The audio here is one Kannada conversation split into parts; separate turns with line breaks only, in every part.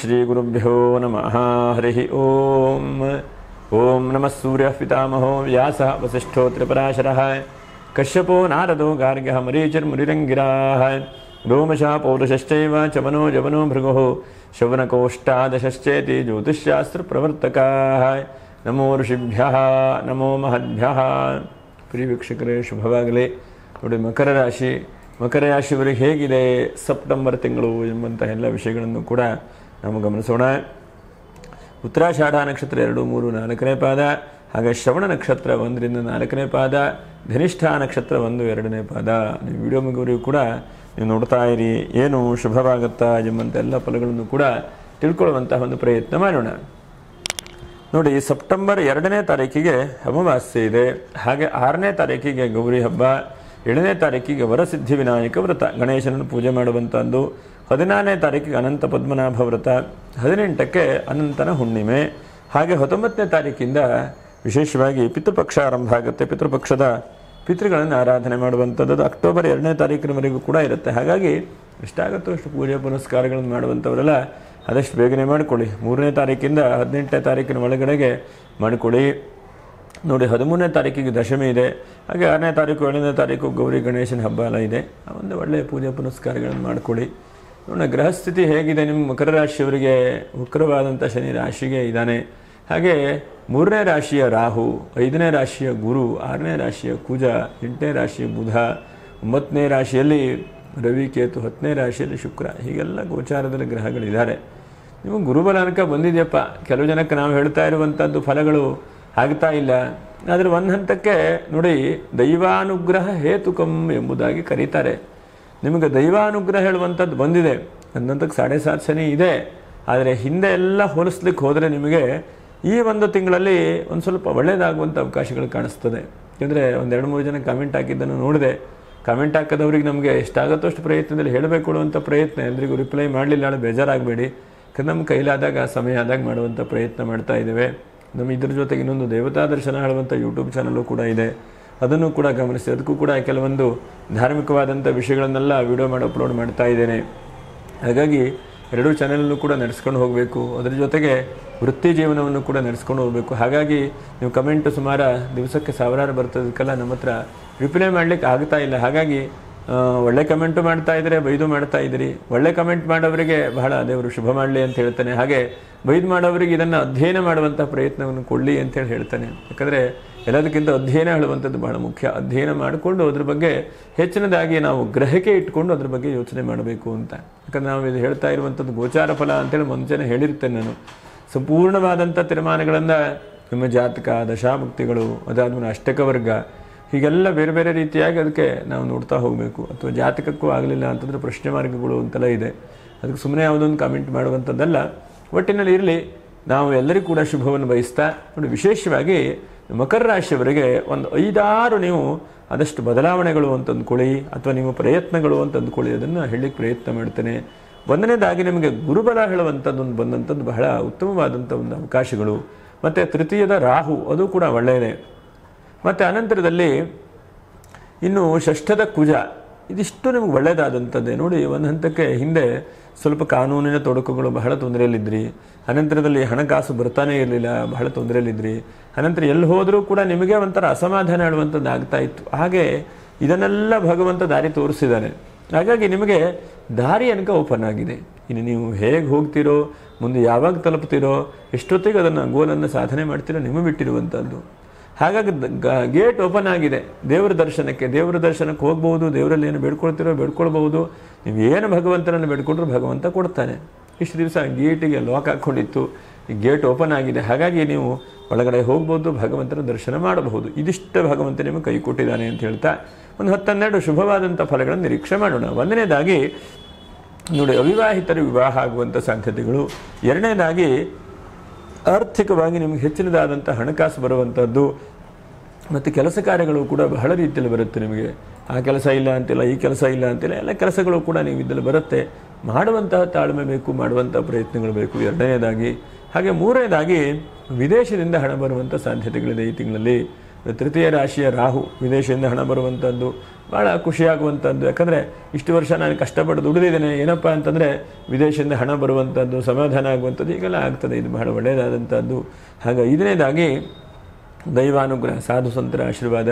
ಶ್ರೀ ಗುರುಭ್ಯೋ ನಮಃ ಹರಿ ಓಂ. ಓಂ ನಮಃ ಸೂರ್ಯ ಪಿತಾಮಹೋ ವ್ಯಾಸ ವಸಿಷ್ಠೋ ತ್ರಿಪರಾಶರಃ ಕಶ್ಯಪೋ ನಾರದೋ ಗಾರ್ಗ್ಯಃ ಮರೀಚಿರ್ಮುನಿರಂಗಿರಾಃ ರೋಮಶಃ ಪೌರುಷಶ್ಚೈವ ಚಮನೋ ಜವನೋ ಭೃಗುಃ ಶೌನಕೋಷ್ಟಾದಶಶ್ಚೇತಿ ಜ್ಯೋತಿಷ್ಶಾಸ್ತ್ರಪ್ರವರ್ತಕಾಃ. ನಮೋ ಋಷಿಭ್ಯಃ ನಮೋ ಮಹದ್ಭ್ಯಃ. ಪ್ರಿಯ ವೀಕ್ಷಕರೇ, ಶುಭವಾಗಲಿ. ನೋಡಿ, ಮಕರ ರಾಶಿಯವರಿಗೆ ಹೇಗಿದೆ ಸೆಪ್ಟೆಂಬರ್ ತಿಂಗಳು ಎಂಬಂಥ ಎಲ್ಲ ವಿಷಯಗಳನ್ನು ಕೂಡ ನಾವು ಗಮನಿಸೋಣ. ಉತ್ತರಾಷಾಢ ನಕ್ಷತ್ರ 2, 3, 4ನೇ ಪಾದ, ಹಾಗೆ ಶ್ರವಣ ನಕ್ಷತ್ರ 1ರಿಂದ 4ನೇ ಪಾದ, ಧನಿಷ್ಠ ನಕ್ಷತ್ರ 1, 2ನೇ ಪಾದ. ನೀವು ವಿಡಿಯೋ ಮುಗಿವರೆಗೂ ಕೂಡ ನೀವು ನೋಡ್ತಾ ಇರಿ, ಏನು ಶುಭವಾಗುತ್ತಾ ಎಂಬಂಥ ಎಲ್ಲ ಫಲಗಳನ್ನು ಕೂಡ ತಿಳ್ಕೊಳ್ಳುವಂತಹ ಒಂದು ಪ್ರಯತ್ನ ಮಾಡೋಣ. ನೋಡಿ, ಸೆಪ್ಟೆಂಬರ್ 2ನೇ ತಾರೀಕಿಗೆ ಅಮಾವಾಸ್ಯೆ ಇದೆ. ಹಾಗೆ 6ನೇ ತಾರೀಕಿಗೆ ಗೌರಿ ಹಬ್ಬ, 7ನೇ ತಾರೀಕಿಗೆ ವರಸಿದ್ಧಿ ವಿನಾಯಕ ವ್ರತ, ಗಣೇಶನನ್ನು ಪೂಜೆ ಮಾಡುವಂಥದ್ದು. 14ನೇ ತಾರೀಕಿಗೆ ಅನಂತ ಪದ್ಮನಾಭ ವ್ರತ, 18ಕ್ಕೆ ಅನಂತನ ಹುಣ್ಣಿಮೆ. ಹಾಗೆ 19ನೇ ತಾರೀಕಿಂದ ವಿಶೇಷವಾಗಿ ಪಿತೃಪಕ್ಷ ಆರಂಭ ಆಗುತ್ತೆ. ಪಿತೃಪಕ್ಷದ ಪಿತೃಗಳನ್ನು ಆರಾಧನೆ ಮಾಡುವಂಥದ್ದು ಅಕ್ಟೋಬರ್ 2ನೇ ತಾರೀಕಿನವರೆಗೂ ಕೂಡ ಇರುತ್ತೆ. ಹಾಗಾಗಿ ಎಷ್ಟಾಗುತ್ತೋ ಅಷ್ಟು ಪೂಜೆ ಪುನಸ್ಕಾರಗಳನ್ನು ಮಾಡುವಂಥವರೆಲ್ಲ ಆದಷ್ಟು ಬೇಗನೆ ಮಾಡಿಕೊಳ್ಳಿ. 3ನೇ ತಾರೀಕಿಂದ 18ನೇ ತಾರೀಕಿನ ಒಳಗಡೆಗೆ ಮಾಡಿಕೊಳ್ಳಿ. ನೋಡಿ, 13ನೇ ತಾರೀಕಿಗೆ ದಶಮಿ ಇದೆ. ಹಾಗೆ 6ನೇ ತಾರೀಕು 7ನೇ ತಾರೀಕು ಗೌರಿ ಗಣೇಶನ ಹಬ್ಬ ಎಲ್ಲ ಇದೆ. ಒಂದು ಒಳ್ಳೆಯ ಪೂಜೆ ಪುನಸ್ಕಾರಗಳನ್ನು ಮಾಡಿಕೊಳ್ಳಿ. ನೋಡಿ, ಗ್ರಹಸ್ಥಿತಿ ಹೇಗಿದೆ ನಿಮ್ಮ ಮಕರ ರಾಶಿಯವರಿಗೆ? ವಕ್ರವಾದಂಥ ಶನಿ ರಾಶಿಗೆ ಇದ್ದಾನೆ. ಹಾಗೆ 3ನೇ ರಾಶಿಯ ರಾಹು, 5ನೇ ರಾಶಿಯ ಗುರು, 6ನೇ ರಾಶಿಯ ಕುಜ, 8ನೇ ರಾಶಿಯ ಬುಧ, 9ನೇ ರಾಶಿಯಲ್ಲಿ ರವಿ ಕೇತು, 10ನೇ ರಾಶಿಯಲ್ಲಿ ಶುಕ್ರ. ಹೀಗೆಲ್ಲ ಗೋಚಾರದಲ್ಲಿ ಗ್ರಹಗಳಿದ್ದಾರೆ. ನೀವು ಗುರುಬಲ ಅನಕ ಬಂದಿದೆಯಪ್ಪ. ಕೆಲವು ಜನಕ್ಕೆ ನಾವು ಹೇಳ್ತಾ ಇರುವಂಥದ್ದು ಫಲಗಳು ಆಗ್ತಾ ಇಲ್ಲ. ಆದರೆ ಒಂದು ಹಂತಕ್ಕೆ ನೋಡಿ, ದೈವಾನುಗ್ರಹ ಹೇತುಕಂ ಎಂಬುದಾಗಿ ಕರೀತಾರೆ. ನಿಮಗೆ ದೈವಾನುಗ್ರಹ ಹೇಳುವಂಥದ್ದು ಬಂದಿದೆ. ಹಂತಕ್ಕೆ 7.5 ಶನಿ ಇದೆ. ಆದರೆ ಹಿಂದೆ ಎಲ್ಲ ಹೋಲಿಸ್ಲಿಕ್ಕೆ ಹೋದರೆ ನಿಮಗೆ ಈ ಒಂದು ತಿಂಗಳಲ್ಲಿ ಒಂದು ಸ್ವಲ್ಪ ಒಳ್ಳೆಯದಾಗುವಂಥ ಅವಕಾಶಗಳು ಕಾಣಿಸ್ತದೆ. ಯಾಕೆಂದರೆ 1-2-3 ಜನ ಕಾಮೆಂಟ್ ಹಾಕಿದ್ದನ್ನು ನೋಡಿದೆ. ಕಾಮೆಂಟ್ ಹಾಕೋದವ್ರಿಗೆ ನಮಗೆ ಎಷ್ಟಾಗುತ್ತೋ ಅಷ್ಟು ಪ್ರಯತ್ನದಲ್ಲಿ ಹೇಳಬೇಕು ಅನ್ನುವಂಥ ಪ್ರಯತ್ನ. ಎಲ್ರಿಗೂ ರಿಪ್ಲೈ ಮಾಡಲಿಲ್ಲ ಅಂದರೆ ಬೇಜಾರಾಗಬೇಡಿ. ಯಾಕಂದ್ರೆ ನಮ್ಮ ಕೈಲಾದಾಗ ಸಮಯ ಆದಾಗ ಮಾಡುವಂಥ ಪ್ರಯತ್ನ ಮಾಡ್ತಾ ಇದ್ದೇವೆ. ನಮ್ಮ ಇದ್ರ ಜೊತೆಗೆ ಇನ್ನೊಂದು ದೇವತಾ ದರ್ಶನ ಹೇಳುವಂಥ ಯೂಟ್ಯೂಬ್ ಚಾನಲ್ಲು ಕೂಡ ಇದೆ. ಅದನ್ನು ಕೂಡ ಗಮನಿಸಿ. ಅದಕ್ಕೂ ಕೂಡ ಕೆಲವೊಂದು ಧಾರ್ಮಿಕವಾದಂಥ ವಿಷಯಗಳನ್ನೆಲ್ಲ ವಿಡಿಯೋ ಮಾಡಿ ಅಪ್ಲೋಡ್ ಮಾಡ್ತಾ ಇದ್ದೇನೆ. ಹಾಗಾಗಿ 2 ಚಾನಲನ್ನು ಕೂಡ ನಡೆಸ್ಕೊಂಡು ಹೋಗಬೇಕು. ಅದರ ಜೊತೆಗೆ ವೃತ್ತಿ ಜೀವನವನ್ನು ಕೂಡ ನಡೆಸ್ಕೊಂಡು ಹೋಗಬೇಕು. ಹಾಗಾಗಿ ನೀವು ಕಮೆಂಟು ಸುಮಾರು ದಿವಸಕ್ಕೆ 1000 ಬರ್ತದಕ್ಕೆಲ್ಲ ನಮ್ಮ ಹತ್ರ ರಿಪ್ಲೈ ಮಾಡಲಿಕ್ಕೆ ಆಗ್ತಾ ಇಲ್ಲ. ಹಾಗಾಗಿ ಒಳ್ಳೆ ಕಮೆಂಟು ಮಾಡ್ತಾ ಇದ್ದಾರೆ, ಬೈದು ಮಾಡ್ತಾ ಇದ್ದೀರಿ. ಒಳ್ಳೆ ಕಮೆಂಟ್ ಮಾಡೋವರಿಗೆ ಬಹಳ ದೇವರು ಶುಭ ಮಾಡಲಿ ಅಂತ ಹೇಳ್ತಾನೆ. ಹಾಗೆ ಬೈದು ಮಾಡೋವರಿಗೆ ಇದನ್ನು ಅಧ್ಯಯನ ಮಾಡುವಂಥ ಪ್ರಯತ್ನವನ್ನು ಕೊಡಲಿ ಅಂತೇಳಿ ಹೇಳ್ತಾನೆ. ಯಾಕಂದರೆ ಎಲ್ಲದಕ್ಕಿಂತ ಅಧ್ಯಯನ ಹೇಳುವಂಥದ್ದು ಬಹಳ ಮುಖ್ಯ. ಅಧ್ಯಯನ ಮಾಡಿಕೊಂಡು ಅದ್ರ ಬಗ್ಗೆ ಹೆಚ್ಚಿನದಾಗಿ ನಾವು ಗ್ರಹಿಕೆ ಇಟ್ಕೊಂಡು ಅದ್ರ ಬಗ್ಗೆ ಯೋಚನೆ ಮಾಡಬೇಕು ಅಂತ. ಯಾಕಂದರೆ ನಾವು ಇದು ಹೇಳ್ತಾ ಇರುವಂಥದ್ದು ಗೋಚಾರ ಫಲ ಅಂತೇಳಿ ಮುಂಚೆನೇ ಹೇಳಿರ್ತೇನೆ ನಾನು. ಸಂಪೂರ್ಣವಾದಂಥ ತೀರ್ಮಾನಗಳನ್ನು ನಿಮ್ಮ ಜಾತಕ, ದಶಾಭುಕ್ತಿಗಳು, ಅದಾದ್ಮೇಲೆ ಅಷ್ಟಕ ವರ್ಗ, ಹೀಗೆಲ್ಲ ಬೇರೆ ಬೇರೆ ರೀತಿಯಾಗಿ ಅದಕ್ಕೆ ನಾವು ನೋಡ್ತಾ ಹೋಗಬೇಕು. ಅಥವಾ ಜಾತಕಕ್ಕೂ ಆಗಲಿಲ್ಲ ಅಂತಂದರೆ ಪ್ರಶ್ನೆ ಮಾರ್ಗಗಳು ಅಂತೆಲ್ಲ ಇದೆ. ಅದಕ್ಕೆ ಸುಮ್ಮನೆ ಯಾವುದೊಂದು ಕಾಮೆಂಟ್ ಮಾಡುವಂಥದ್ದಲ್ಲ. ಒಟ್ಟಿನಲ್ಲಿ ಇರಲಿ, ನಾವು ಎಲ್ಲರಿಗೂ ಕೂಡ ಶುಭವನ್ನು ಬಯಸ್ತಾ ನೋಡಿ, ವಿಶೇಷವಾಗಿ ಮಕರ ರಾಶಿಯವರಿಗೆ ಒಂದು 5-6 ನೀವು ಆದಷ್ಟು ಬದಲಾವಣೆಗಳು ಅಂತ ಅಂದ್ಕೊಳ್ಳಿ, ಅಥವಾ ನಿಮ್ಮ ಪ್ರಯತ್ನಗಳು ಅಂತ ಅಂದ್ಕೊಳ್ಳಿ. ಅದನ್ನು ಹೇಳಲಿಕ್ಕೆ ಪ್ರಯತ್ನ ಮಾಡ್ತೇನೆ. 1ನೇದಾಗಿ ನಿಮಗೆ ಗುರುಬಲ ಹೇಳುವಂಥದ್ದೊಂದು ಬಂದಂಥದ್ದು ಬಹಳ ಉತ್ತಮವಾದಂಥ ಒಂದು ಅವಕಾಶಗಳು. ಮತ್ತು 3ನೇದ ರಾಹು, ಅದು ಕೂಡ ಒಳ್ಳೆಯದೇ. ಮತ್ತು ಅನಂತರದಲ್ಲಿ ಇನ್ನು 6ದ ಕುಜ, ಇದಿಷ್ಟು ನಿಮ್ಗೆ ಒಳ್ಳೆಯದಾದಂಥದ್ದೇ. ನೋಡಿ, ಒಂದು ಹಂತಕ್ಕೆ ಹಿಂದೆ ಸ್ವಲ್ಪ ಕಾನೂನಿನ ತೊಡಕುಗಳು, ಬಹಳ ತೊಂದರೆಯಲ್ಲಿದ್ದಿರಿ. ಅನಂತರದಲ್ಲಿ ಹಣಕಾಸು ಬರ್ತಾನೆ ಇರಲಿಲ್ಲ, ಬಹಳ ತೊಂದರೆಯಲ್ಲಿದ್ದಿರಿ. ಅನಂತರ ಎಲ್ಲಿ ಹೋದರೂ ಕೂಡ ನಿಮಗೆ ಒಂಥರ ಅಸಮಾಧಾನ ಹೇಳುವಂಥದ್ದು ಆಗ್ತಾ ಇತ್ತು. ಹಾಗೆ ಇದನ್ನೆಲ್ಲ ಭಗವಂತ ದಾರಿ ತೋರಿಸಿದ್ದಾನೆ. ಹಾಗಾಗಿ ನಿಮಗೆ ದಾರಿ ಅನಕ ಓಪನ್ ಆಗಿದೆ. ಇನ್ನು ನೀವು ಹೇಗೆ ಹೋಗ್ತೀರೋ, ಮುಂದೆ ಯಾವಾಗ ತಲುಪ್ತೀರೋ, ಎಷ್ಟೊತ್ತಿಗೆ ಅದನ್ನು ಗೋಲನ್ನು ಸಾಧನೆ ಮಾಡ್ತೀರೋ ನಿಮಗೆ ಬಿಟ್ಟಿರುವಂಥದ್ದು. ಹಾಗಾಗಿ ಗೇಟ್ ಓಪನ್ ಆಗಿದೆ ದೇವರ ದರ್ಶನಕ್ಕೆ ಹೋಗ್ಬೋದು. ದೇವರಲ್ಲಿ ಏನು ಬೇಡ್ಕೊಳ್ತಿರೋ ಬೇಡ್ಕೊಳ್ಬಹುದು. ನೀವು ಏನು ಭಗವಂತನನ್ನು ಬೇಡ್ಕೊಂಡ್ರೂ ಭಗವಂತ ಕೊಡ್ತಾನೆ. ಇಷ್ಟು ದಿವಸ ಗೇಟಿಗೆ ಲಾಕ್ ಹಾಕ್ಕೊಂಡಿತ್ತು, ಈ ಗೇಟ್ ಓಪನ್ ಆಗಿದೆ. ಹಾಗಾಗಿ ನೀವು ಒಳಗಡೆ ಹೋಗ್ಬೋದು, ಭಗವಂತನ ದರ್ಶನ ಮಾಡಬಹುದು. ಇದಿಷ್ಟು ಭಗವಂತ ನಿಮಗೆ ಕೈ ಕೊಟ್ಟಿದ್ದಾನೆ ಅಂತ ಹೇಳ್ತಾ ಒಂದು 10-12 ಶುಭವಾದಂಥ ಫಲಗಳನ್ನು ನಿರೀಕ್ಷೆ ಮಾಡೋಣ. 1ನೇದಾಗಿ ನೋಡಿ, ಅವಿವಾಹಿತರು ವಿವಾಹ ಆಗುವಂಥ ಸಾಧ್ಯತೆಗಳು. 2ನೇದಾಗಿ ಆರ್ಥಿಕವಾಗಿ ನಿಮಗೆ ಹೆಚ್ಚಿನದಾದಂಥ ಹಣಕಾಸು ಬರುವಂಥದ್ದು. ಮತ್ತು ಕೆಲಸ ಕಾರ್ಯಗಳು ಕೂಡ ಬಹಳ ರೀತಿಯಲ್ಲಿ ಬರುತ್ತೆ. ನಿಮಗೆ ಆ ಕೆಲಸ ಇಲ್ಲ ಅಂತಿಲ್ಲ, ಈ ಕೆಲಸ ಇಲ್ಲ ಅಂತಿಲ್ಲ, ಎಲ್ಲ ಕೆಲಸಗಳು ಕೂಡ ನೀವು ಇದ್ದಲ್ಲಿ ಬರುತ್ತೆ. ಮಾಡುವಂತಹ ತಾಳ್ಮೆ ಬೇಕು, ಮಾಡುವಂಥ ಪ್ರಯತ್ನಗಳು ಬೇಕು. 2ನೇದಾಗಿ. ಹಾಗೆ 3ನೇದಾಗಿ ವಿದೇಶದಿಂದ ಹಣ ಬರುವಂಥ ಸಾಧ್ಯತೆಗಳಿದೆ ಈ ತಿಂಗಳಲ್ಲಿ. ತೃತೀಯ ರಾಶಿಯ ರಾಹು, ವಿದೇಶದಿಂದ ಹಣ ಬರುವಂಥದ್ದು ಭಾಳ ಖುಷಿಯಾಗುವಂಥದ್ದು. ಯಾಕಂದರೆ ಇಷ್ಟು ವರ್ಷ ನಾನು ಕಷ್ಟಪಟ್ಟು ದುಡಿದಿದ್ದೇನೆ, ಏನಪ್ಪ ಅಂತಂದರೆ ವಿದೇಶದಿಂದ ಹಣ ಬರುವಂಥದ್ದು, ಸಮಾಧಾನ ಆಗುವಂಥದ್ದು ಹೀಗೆಲ್ಲ ಆಗ್ತದೆ. ಇದು ಬಹಳ ಒಳ್ಳೆಯದಾದಂಥದ್ದು. ಹಾಗೆ 5ನೇದಾಗಿ ದೈವಾನುಗ್ರಹ, ಸಾಧು ಸಂತರ ಆಶೀರ್ವಾದ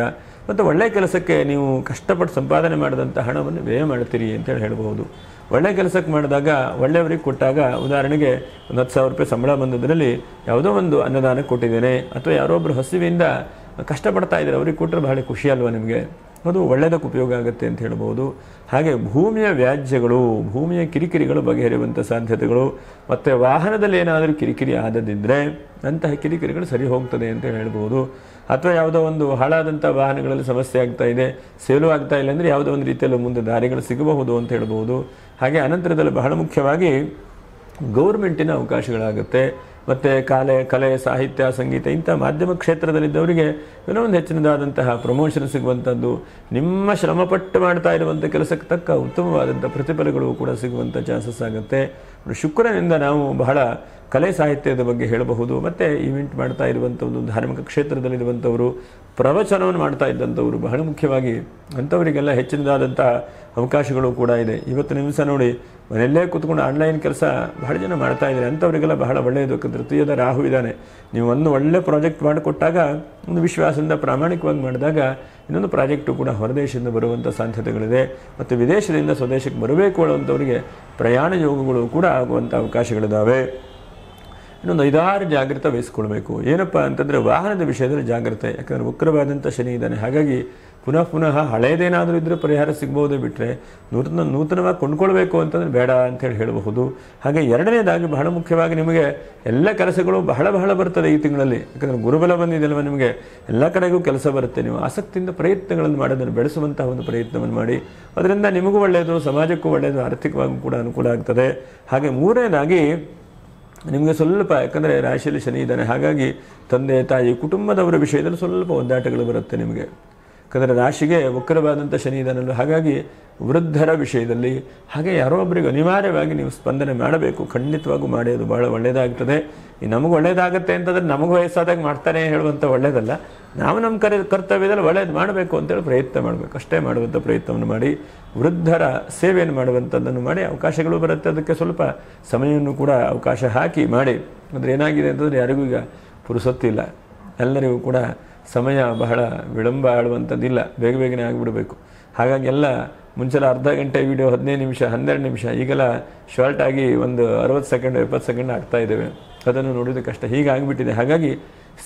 ಮತ್ತು ಒಳ್ಳೆಯ ಕೆಲಸಕ್ಕೆ ನೀವು ಕಷ್ಟಪಟ್ಟು ಸಂಪಾದನೆ ಮಾಡಿದಂಥ ಹಣವನ್ನು ವ್ಯಯ ಮಾಡ್ತೀರಿ ಅಂತೇಳಿ ಹೇಳ್ಬೋದು. ಒಳ್ಳೆಯ ಕೆಲಸಕ್ಕೆ ಮಾಡಿದಾಗ, ಒಳ್ಳೆಯವರಿಗೆ ಕೊಟ್ಟಾಗ, ಉದಾಹರಣೆಗೆ ಒಂದು 10,000 ರೂಪಾಯಿ ಸಂಬಳ ಬಂದದ್ರಲ್ಲಿ ಯಾವುದೋ ಒಂದು ಅನ್ನದಾನ ಕೊಟ್ಟಿದ್ದೇನೆ, ಅಥವಾ ಯಾರೊಬ್ಬರು ಹಸಿವಿಂದ ಕಷ್ಟಪಡ್ತಾ ಇದ್ದಾರೆ ಅವ್ರಿಗೆ ಕೊಟ್ಟರೆ ಬಹಳ ಖುಷಿ ಅಲ್ವಾ ನಿಮಗೆ, ಅದು ಒಳ್ಳೆಯದಕ್ಕೆ ಉಪಯೋಗ ಆಗುತ್ತೆ ಅಂತ ಹೇಳ್ಬೋದು. ಹಾಗೆ ಭೂಮಿಯ ವ್ಯಾಜ್ಯಗಳು, ಭೂಮಿಯ ಕಿರಿಕಿರಿಗಳು ಬಗೆಹರಿಯುವಂಥ ಸಾಧ್ಯತೆಗಳು, ಮತ್ತು ವಾಹನದಲ್ಲಿ ಏನಾದರೂ ಕಿರಿಕಿರಿ ಆದದಿದ್ದರೆ ಅಂತಹ ಕಿರಿಕಿರಿಗಳು ಸರಿ ಹೋಗ್ತದೆ ಅಂತ ಹೇಳ್ಬೋದು. ಅಥವಾ ಯಾವುದೋ ಒಂದು ಹಾಳಾದಂಥ ವಾಹನಗಳಲ್ಲಿ ಸಮಸ್ಯೆ ಆಗ್ತಾ ಇದೆ, ಸೇಲು ಆಗ್ತಾ ಇಲ್ಲ ಅಂದರೆ ಯಾವುದೋ ಒಂದು ರೀತಿಯಲ್ಲಿ ಮುಂದೆ ದಾರಿಗಳು ಸಿಗಬಹುದು ಅಂತ ಹೇಳ್ಬೋದು. ಹಾಗೆ ಅನಂತರದಲ್ಲಿ ಬಹಳ ಮುಖ್ಯವಾಗಿ ಗೌರ್ಮೆಂಟಿನ ಅವಕಾಶಗಳಾಗುತ್ತೆ. ಮತ್ತು ಕಲೆ, ಸಾಹಿತ್ಯ, ಸಂಗೀತ ಇಂಥ ಮಾಧ್ಯಮ ಕ್ಷೇತ್ರದಲ್ಲಿದ್ದವರಿಗೆ ಏನೋ ಒಂದು ಹೆಚ್ಚಿನದಾದಂತಹ ಪ್ರಮೋಷನ್ ಸಿಗುವಂಥದ್ದು, ನಿಮ್ಮ ಶ್ರಮಪಟ್ಟು ಮಾಡ್ತಾ ಇರುವಂಥ ಕೆಲಸಕ್ಕೆ ತಕ್ಕ ಉತ್ತಮವಾದಂಥ ಪ್ರತಿಫಲಗಳು ಕೂಡ ಸಿಗುವಂಥ ಚಾನ್ಸಸ್ ಆಗುತ್ತೆ. ಶುಕ್ರನಿಂದ ನಾವು ಬಹಳ ಕಲೆ ಸಾಹಿತ್ಯದ ಬಗ್ಗೆ ಹೇಳಬಹುದು. ಮತ್ತು ಈವೆಂಟ್ ಮಾಡ್ತಾ ಇರುವಂಥದ್ದು, ಧಾರ್ಮಿಕ ಕ್ಷೇತ್ರದಲ್ಲಿರುವಂಥವರು, ಪ್ರವಚನವನ್ನು ಮಾಡ್ತಾ ಇದ್ದಂಥವರು, ಬಹಳ ಮುಖ್ಯವಾಗಿ ಅಂಥವರಿಗೆಲ್ಲ ಹೆಚ್ಚಿನದಾದಂಥ ಅವಕಾಶಗಳು ಕೂಡ ಇದೆ. ಇವತ್ತು ನಿಮಿಷ ನೋಡಿ, ಮನೆಯಲ್ಲೇ ಕೂತ್ಕೊಂಡು ಆನ್ಲೈನ್ ಕೆಲಸ ಬಹಳ ಜನ ಮಾಡ್ತಾ ಇದ್ದಾರೆ, ಅಂಥವರಿಗೆಲ್ಲ ಬಹಳ ಒಳ್ಳೆಯದು. ತೃತೀಯದ ರಾಹು ಇದ್ದಾನೆ. ನೀವು ಒಂದು ಒಳ್ಳೆ ಪ್ರಾಜೆಕ್ಟ್ ಮಾಡಿಕೊಟ್ಟಾಗ, ಒಂದು ವಿಶ್ವಾಸದಿಂದ ಪ್ರಾಮಾಣಿಕವಾಗಿ ಮಾಡಿದಾಗ ಇನ್ನೊಂದು ಪ್ರಾಜೆಕ್ಟು ಕೂಡ ಹೊರದೇಶದಿಂದ ಬರುವಂಥ ಸಾಧ್ಯತೆಗಳಿದೆ. ಮತ್ತು ವಿದೇಶದಿಂದ ಸ್ವದೇಶಕ್ಕೆ ಬರಬೇಕು ಅನ್ನುವಂಥವರಿಗೆ ಪ್ರಯಾಣ ಯೋಗಗಳು ಕೂಡ ಆಗುವಂಥ ಅವಕಾಶಗಳಿದ್ದಾವೆ. ಇನ್ನೊಂದು 5-6 ಜಾಗ್ರತೆ ವಹಿಸ್ಕೊಳ್ಬೇಕು. ಏನಪ್ಪ ಅಂತಂದರೆ ವಾಹನದ ವಿಷಯದಲ್ಲಿ ಜಾಗ್ರತೆ. ಯಾಕಂದರೆ ವಕ್ರವಾದಂಥ ಶನಿ ಇದ್ದಾನೆ. ಹಾಗಾಗಿ ಪುನಃ ಹಳೆಯದೇನಾದರೂ ಇದ್ದರೆ ಪರಿಹಾರ ಸಿಗ್ಬೋದೇ ಬಿಟ್ಟರೆ ನೂತನವಾಗಿ ಕೊಂಡ್ಕೊಳ್ಬೇಕು ಅಂತಂದರೆ ಬೇಡ ಅಂತೇಳಿ ಹೇಳಬಹುದು. ಹಾಗೆ 2ನೇದಾಗಿ ಬಹಳ ಮುಖ್ಯವಾಗಿ ನಿಮಗೆ ಎಲ್ಲ ಕೆಲಸಗಳು ಬಹಳ ಬರ್ತದೆ ಈ ತಿಂಗಳಲ್ಲಿ. ಯಾಕಂದರೆ ಗುರುಬಲ ಬಂದಿದೆಯಲ್ವ, ನಿಮಗೆ ಎಲ್ಲ ಕಡೆಗೂ ಕೆಲಸ ಬರುತ್ತೆ. ನೀವು ಆಸಕ್ತಿಯಿಂದ ಪ್ರಯತ್ನಗಳನ್ನು ಮಾಡೋದನ್ನು ಬೆಳೆಸುವಂತಹ ಒಂದು ಪ್ರಯತ್ನವನ್ನು ಮಾಡಿ. ಅದರಿಂದ ನಿಮಗೂ ಒಳ್ಳೆಯದು, ಸಮಾಜಕ್ಕೂ ಒಳ್ಳೆಯದು, ಆರ್ಥಿಕವಾಗೂ ಕೂಡ ಅನುಕೂಲ ಆಗ್ತದೆ. ಹಾಗೆ 3ನೇದಾಗಿ ನಿಮಗೆ ಸ್ವಲ್ಪ, ಯಾಕಂದರೆ ರಾಶಿಯಲ್ಲಿ ಶನಿ ಇದ್ದಾನೆ, ಹಾಗಾಗಿ ತಂದೆ ತಾಯಿ ಕುಟುಂಬದವರ ವಿಷಯದಲ್ಲಿ ಸ್ವಲ್ಪ ಒದ್ದಾಟಗಳು ಬರುತ್ತೆ ನಿಮಗೆ. ಯಾಕಂದರೆ ರಾಶಿಗೆ ವಕ್ರವಾದಂಥ ಶನಿ ಇದ್ದಾನಲ್ಲ, ಹಾಗಾಗಿ ವೃದ್ಧರ ವಿಷಯದಲ್ಲಿ ಹಾಗೆ ಯಾರೋ ಒಬ್ಬರಿಗೆ ಅನಿವಾರ್ಯವಾಗಿ ನೀವು ಸ್ಪಂದನೆ ಮಾಡಬೇಕು. ಖಂಡಿತವಾಗೂ ಮಾಡಿ, ಅದು ಭಾಳ ಒಳ್ಳೆಯದಾಗ್ತದೆ. ಈ ನಮಗೆ ಒಳ್ಳೆಯದಾಗುತ್ತೆ ಅಂತಂದರೆ ನಮಗೆ ವಯಸ್ಸಾದಾಗ ಮಾಡ್ತಾನೆ ಹೇಳುವಂಥ ಒಳ್ಳೆಯದಲ್ಲ. ನಾವು ನಮ್ಮ ಕರ್ತವ್ಯದಲ್ಲಿ ಒಳ್ಳೇದು ಮಾಡಬೇಕು ಅಂತೇಳಿ ಪ್ರಯತ್ನ ಮಾಡಬೇಕು, ಅಷ್ಟೇ ಮಾಡುವಂಥ ಪ್ರಯತ್ನವನ್ನು ಮಾಡಿ. ವೃದ್ಧರ ಸೇವೆಯನ್ನು ಮಾಡುವಂಥದ್ದನ್ನು ಮಾಡಿ. ಅವಕಾಶಗಳು ಬರುತ್ತೆ, ಅದಕ್ಕೆ ಸ್ವಲ್ಪ ಸಮಯವನ್ನು ಕೂಡ ಅವಕಾಶ ಹಾಕಿ ಮಾಡಿ. ಅಂದರೆ ಏನಾಗಿದೆ ಅಂತಂದರೆ ಯಾರಿಗೂ ಈಗ ಪುರುಸೊತ್ತಿಲ್ಲ, ಎಲ್ಲರಿಗೂ ಕೂಡ ಸಮಯ ಬಹಳ ವಿಳಂಬ ಆಡುವಂಥದ್ದಿಲ್ಲ, ಬೇಗನೆ ಆಗಿಬಿಡಬೇಕು. ಹಾಗಾಗಿ ಎಲ್ಲ ಮುಂಚೆಲ್ಲ ಅರ್ಧ ಗಂಟೆ ವಿಡಿಯೋ 15 ನಿಮಿಷ 12 ನಿಮಿಷ, ಈಗೆಲ್ಲ ಶಾರ್ಟಾಗಿ ಒಂದು 60 ಸೆಕೆಂಡ್ 70 ಸೆಕೆಂಡ್ ಆಗ್ತಾ ಇದ್ದೇವೆ. ಅದನ್ನು ನೋಡೋದು ಕಷ್ಟ, ಹೀಗಾಗಿಬಿಟ್ಟಿದೆ. ಹಾಗಾಗಿ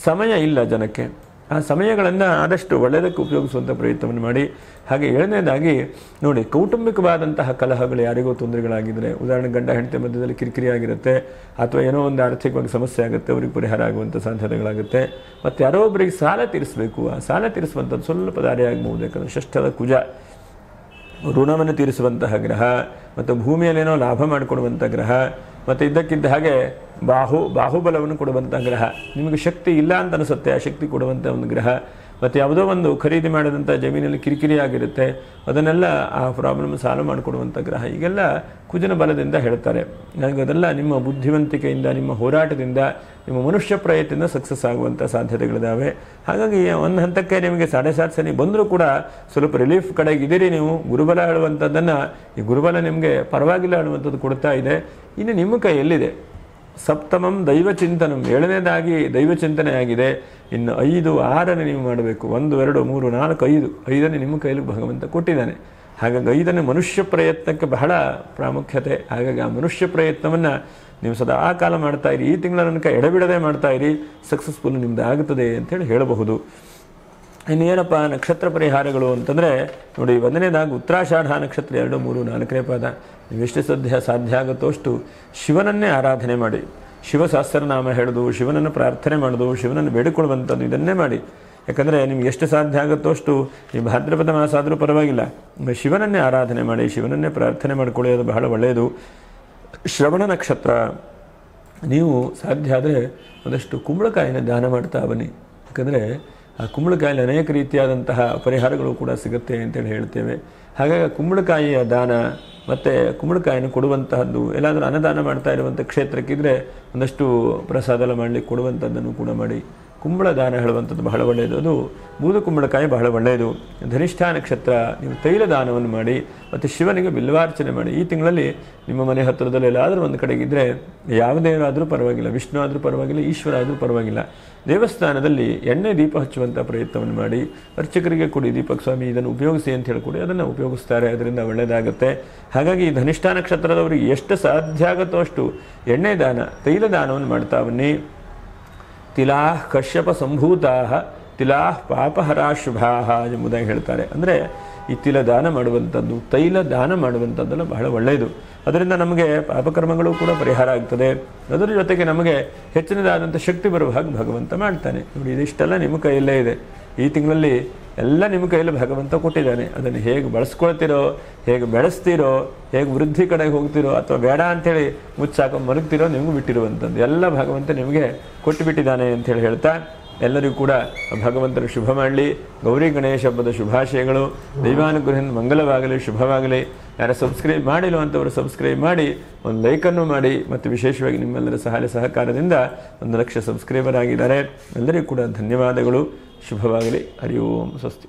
ಸಮಯ ಇಲ್ಲ ಜನಕ್ಕೆ. ಆ ಸಮಯಗಳನ್ನು ಆದಷ್ಟು ಒಳ್ಳೆಯದಕ್ಕೆ ಉಪಯೋಗಿಸುವಂಥ ಪ್ರಯತ್ನವನ್ನು ಮಾಡಿ. ಹಾಗೆ 7ನೇದಾಗಿ ನೋಡಿ, ಕೌಟುಂಬಿಕವಾದಂತಹ ಕಲಹಗಳು ಯಾರಿಗೂ ತೊಂದರೆಗಳಾಗಿದ್ದರೆ, ಉದಾಹರಣೆ ಗಂಡ ಹೆಂಡತಿ ಮಧ್ಯದಲ್ಲಿ ಕಿರಿಕಿರಿ ಆಗಿರುತ್ತೆ, ಅಥವಾ ಏನೋ ಒಂದು ಆರ್ಥಿಕವಾಗಿ ಸಮಸ್ಯೆ ಆಗುತ್ತೆ, ಅವ್ರಿಗೆ ಪರಿಹಾರ ಆಗುವಂಥ ಸಾಧ್ಯತೆಗಳಾಗುತ್ತೆ. ಮತ್ತು ಯಾರೋ ಒಬ್ಬರಿಗೆ ಸಾಲ ತೀರಿಸಬೇಕು, ಆ ಸಾಲ ತೀರಿಸುವಂಥದ್ದು ಸ್ವಲ್ಪ ದಾರಿ ಆಗಬಹುದು. ಯಾಕಂದರೆ ಷಷ್ಠದ ಕುಜ ಋಣವನ್ನು ತೀರಿಸುವಂತಹ ಗ್ರಹ, ಮತ್ತು ಭೂಮಿಯಲ್ಲೇನೋ ಲಾಭ ಮಾಡಿಕೊಡುವಂಥ ಗ್ರಹ, ಮತ್ತು ಇದ್ದಕ್ಕಿದ್ದ ಹಾಗೆ ಬಾಹುಬಲವನ್ನು ಕೊಡುವಂಥ ಗ್ರಹ. ನಿಮಗೆ ಶಕ್ತಿ ಇಲ್ಲ ಅಂತ ಅನಿಸುತ್ತೆ, ಆ ಶಕ್ತಿ ಕೊಡುವಂಥ ಒಂದು ಗ್ರಹ. ಮತ್ತು ಯಾವುದೋ ಒಂದು ಖರೀದಿ ಮಾಡಿದಂಥ ಜಮೀನಲ್ಲಿ ಕಿರಿಕಿರಿ ಆಗಿರುತ್ತೆ, ಅದನ್ನೆಲ್ಲ ಆ ಪ್ರಾಬ್ಲಮ್ ಸಾಲ್ವ್ ಮಾಡಿಕೊಡುವಂಥ ಗ್ರಹ. ಈಗೆಲ್ಲ ಕುಜನ ಬಲದಿಂದ ಹೇಳ್ತಾರೆ. ನನಗೆ ಅದೆಲ್ಲ ನಿಮ್ಮ ಬುದ್ಧಿವಂತಿಕೆಯಿಂದ, ನಿಮ್ಮ ಹೋರಾಟದಿಂದ, ನಿಮ್ಮ ಮನುಷ್ಯ ಪ್ರಯತ್ನದಿಂದ ಸಕ್ಸಸ್ ಆಗುವಂಥ ಸಾಧ್ಯತೆಗಳಿದ್ದಾವೆ. ಹಾಗಾಗಿ ಒಂದು ಹಂತಕ್ಕೆ ನಿಮಗೆ 7.5 ಶನಿ ಬಂದರೂ ಕೂಡ ಸ್ವಲ್ಪ ರಿಲೀಫ್ ಕಡೆಗೆ ಇದ್ದೀರಿ ನೀವು. ಗುರುಬಲ ಹೇಳುವಂಥದ್ದನ್ನು, ಈ ಗುರುಬಲ ನಿಮಗೆ ಪರವಾಗಿಲ್ಲ ಹೇಳುವಂಥದ್ದು ಕೊಡ್ತಾ ಇದೆ. ಇನ್ನು ನಿಮ್ಮ ಕೈಯಲ್ಲಿದೆ ಸಪ್ತಮಂ ದೈವಚಿಂತನಂ, 7ನೇದಾಗಿ ದೈವಚಿಂತನೆ ಆಗಿದೆ. ಇನ್ನು 5, 6ನೇ ನೀವು ಮಾಡಬೇಕು. 1, 2, 3, 4, 5ನೇ ನಿಮ್ಮ ಕೈಯಲ್ಲಿ ಭಗವಂತ ಕೊಟ್ಟಿದ್ದಾನೆ. ಹಾಗಾಗಿ 5ನೇ ಮನುಷ್ಯ ಪ್ರಯತ್ನಕ್ಕೆ ಬಹಳ ಪ್ರಾಮುಖ್ಯತೆ. ಹಾಗಾಗಿ ಆ ಮನುಷ್ಯ ಪ್ರಯತ್ನವನ್ನು ನೀವು ಸದಾ ಕಾಲ ಮಾಡ್ತಾ ಇರಿ. ಈ ತಿಂಗಳ ತನಕ ಎಡಬಿಡದೆ ಮಾಡ್ತಾ ಇರಿ, ಸಕ್ಸಸ್ಫುಲ್ ನಿಮ್ದು ಆಗುತ್ತದೆ ಅಂತೇಳಿ ಹೇಳಬಹುದು. ಇನ್ನೇನಪ್ಪ ನಕ್ಷತ್ರ ಪರಿಹಾರಗಳು ಅಂತಂದರೆ ನೋಡಿ, 1ನೇದಾಗಿ ಉತ್ತರಾಷಾಢ ನಕ್ಷತ್ರ 2, 3, 4ನೇ ಪಾದ. ನೀವೆಷ್ಟು ಸಾಧ್ಯ ಆಗುತ್ತೋ ಅಷ್ಟು ಶಿವನನ್ನೇ ಆರಾಧನೆ ಮಾಡಿ. ಶಿವ ಸಹಸ್ರನಾಮ ಹೇಳೋದು, ಶಿವನನ್ನು ಪ್ರಾರ್ಥನೆ ಮಾಡೋದು, ಶಿವನನ್ನು ಬೇಡಿಕೊಳ್ಳುವಂಥದ್ದು, ಇದನ್ನೇ ಮಾಡಿ. ಯಾಕಂದರೆ ನಿಮ್ಗೆ ಎಷ್ಟು ಸಾಧ್ಯ ಆಗುತ್ತೋ ಅಷ್ಟು, ಈ ಭಾದ್ರಪದ ಮಾಸ ಆದರೂ ಪರವಾಗಿಲ್ಲ, ಶಿವನನ್ನೇ ಆರಾಧನೆ ಮಾಡಿ, ಶಿವನನ್ನೇ ಪ್ರಾರ್ಥನೆ ಮಾಡಿಕೊಳ್ಳಿ, ಅದು ಬಹಳ ಒಳ್ಳೆಯದು. ಶ್ರವಣ ನಕ್ಷತ್ರ, ನೀವು ಸಾಧ್ಯ ಆದರೆ ಒಂದಷ್ಟು ಕುಂಬಳಕಾಯಿನ ದಾನ ಮಾಡ್ತಾ ಬನ್ನಿ. ಯಾಕಂದರೆ ಆ ಕುಂಬಳಕಾಯಲ್ಲಿ ಅನೇಕ ರೀತಿಯಾದಂತಹ ಪರಿಹಾರಗಳು ಕೂಡ ಸಿಗುತ್ತೆ ಅಂತೇಳಿ ಹೇಳ್ತೇವೆ. ಹಾಗಾಗಿ ಕುಂಬಳಕಾಯಿಯ ದಾನ ಮತ್ತು ಕುಂಬಳಕಾಯಿಯನ್ನು ಕೊಡುವಂತಹದ್ದು, ಎಲ್ಲಾದರೂ ಅನ್ನದಾನ ಮಾಡ್ತಾ ಇರುವಂಥ ಕ್ಷೇತ್ರಕ್ಕಿದ್ರೆ ಒಂದಷ್ಟು ಪ್ರಸಾದ ಎಲ್ಲ ಮಾಡಲಿಕ್ಕೆ ಕೊಡುವಂಥದ್ದನ್ನು ಕೂಡ ಮಾಡಿ. ಕುಂಬಳ ದಾನ ಹೇಳುವಂಥದ್ದು ಬಹಳ ಒಳ್ಳೆಯದು. ಅದು ಬೂದು ಕುಂಬಳಕಾಯಿ ಬಹಳ ಒಳ್ಳೆಯದು. ಧನಿಷ್ಠಾ ನಕ್ಷತ್ರ ನೀವು ತೈಲ ದಾನವನ್ನು ಮಾಡಿ ಮತ್ತು ಶಿವನಿಗೆ ಬಿಲ್ವಾರ್ಚನೆ ಮಾಡಿ. ಈ ತಿಂಗಳಲ್ಲಿ ನಿಮ್ಮ ಮನೆ ಹತ್ತಿರದಲ್ಲಿ ಎಲ್ಲಾದರೂ ಒಂದು ಕಡೆಗಿದ್ದರೆ ಯಾವುದೇ ಆದರೂ ಪರವಾಗಿಲ್ಲ, ವಿಷ್ಣು ಆದರೂ ಪರವಾಗಿಲ್ಲ, ಈಶ್ವರ ಆದರೂ ಪರವಾಗಿಲ್ಲ, ದೇವಸ್ಥಾನದಲ್ಲಿ ಎಣ್ಣೆ ದೀಪ ಹಚ್ಚುವಂಥ ಪ್ರಯತ್ನವನ್ನು ಮಾಡಿ. ಅರ್ಚಕರಿಗೆ ಕೊಡಿ, ದೀಪಕ್ ಸ್ವಾಮಿ ಇದನ್ನು ಉಪಯೋಗಿಸಿ ಅಂತ ಹೇಳಿಕೊಡಿ, ಅದನ್ನು ಉಪಯೋಗಿಸ್ತಾರೆ, ಅದರಿಂದ ಒಳ್ಳೆಯದಾಗುತ್ತೆ. ಹಾಗಾಗಿ ಈ ಧನಿಷ್ಠಾ ನಕ್ಷತ್ರದವರಿಗೆ ಎಷ್ಟು ಸಾಧ್ಯ ಆಗುತ್ತೋ ಅಷ್ಟು ಎಣ್ಣೆ ದಾನ, ತೈಲ ದಾನವನ್ನು ಮಾಡ್ತಾ ಬನ್ನಿ. ತಿಲಾಃ ಕಶ್ಯಪ ಸಂಭೂತಾಃ ತಿಲಾಃ ಪಾಪಹರಾ ಶುಭಾಃ ಎಂಬುದಾಗಿ ಹೇಳ್ತಾರೆ. ಅಂದರೆ ಈ ತಿಲ ದಾನ ಮಾಡುವಂಥದ್ದು, ತೈಲ ದಾನ ಮಾಡುವಂಥದ್ದೆಲ್ಲ ಬಹಳ ಒಳ್ಳೆಯದು. ಅದರಿಂದ ನಮಗೆ ಪಾಪಕರ್ಮಗಳು ಕೂಡ ಪರಿಹಾರ ಆಗ್ತದೆ. ಅದರ ಜೊತೆಗೆ ನಮಗೆ ಹೆಚ್ಚಿನದಾದಂಥ ಶಕ್ತಿ ಬರುವ ಹಾಗೆ ಭಗವಂತ ಮಾಡ್ತಾನೆ. ನೋಡಿ, ಇದಿಷ್ಟೆಲ್ಲ ನಿಮ್ಮ ಕೈಯಲ್ಲೇ ಇದೆ. ಈ ತಿಂಗಳಲ್ಲಿ ಎಲ್ಲ ನಿಮ್ಮ ಕೈಯಲ್ಲಿ ಭಗವಂತ ಕೊಟ್ಟಿದ್ದಾನೆ. ಅದನ್ನು ಹೇಗೆ ಬಳಸ್ಕೊಳ್ತೀರೋ, ಹೇಗೆ ಬೆಳೆಸ್ತೀರೋ, ಹೇಗೆ ವೃದ್ಧಿ ಕಡೆಗೆ ಹೋಗ್ತಿರೋ ಅಥವಾ ಬೇಡ ಅಂಥೇಳಿ ಮುಚ್ಚಾಕೊಂಡು ಮಲಗ್ತಿರೋ ನಿಮಗೂ ಬಿಟ್ಟಿರುವಂಥದ್ದು ಎಲ್ಲ ಭಗವಂತ ನಿಮಗೆ ಕೊಟ್ಟು ಬಿಟ್ಟಿದ್ದಾನೆ ಅಂಥೇಳಿ ಹೇಳ್ತಾ ಎಲ್ಲರಿಗೂ ಕೂಡ ಭಗವಂತನ ಶುಭ ಮಾಡಲಿ. ಗೌರಿ ಗಣೇಶ ಹಬ್ಬದ ಶುಭಾಶಯಗಳು. ದೈವಾನುಗ್ರಹದಿಂದ ಮಂಗಲವಾಗಲಿ, ಶುಭವಾಗಲಿ. ಯಾರು ಸಬ್ಸ್ಕ್ರೈಬ್ ಮಾಡಿಲ್ಲ ಅಂತವರು ಸಬ್ಸ್ಕ್ರೈಬ್ ಮಾಡಿ, ಒಂದು ಲೈಕನ್ನು ಮಾಡಿ. ಮತ್ತು ವಿಶೇಷವಾಗಿ ನಿಮ್ಮೆಲ್ಲರ ಸಹಾಯ ಸಹಕಾರದಿಂದ 1 ಲಕ್ಷ ಸಬ್ಸ್ಕ್ರೈಬರ್ ಆಗಿದ್ದಾರೆ. ಎಲ್ಲರಿಗೂ ಕೂಡ ಧನ್ಯವಾದಗಳು. ಶುಭವಾಗಲಿ. ಹರಿ ಓಂ. ಸ್ವಸ್ತಿ.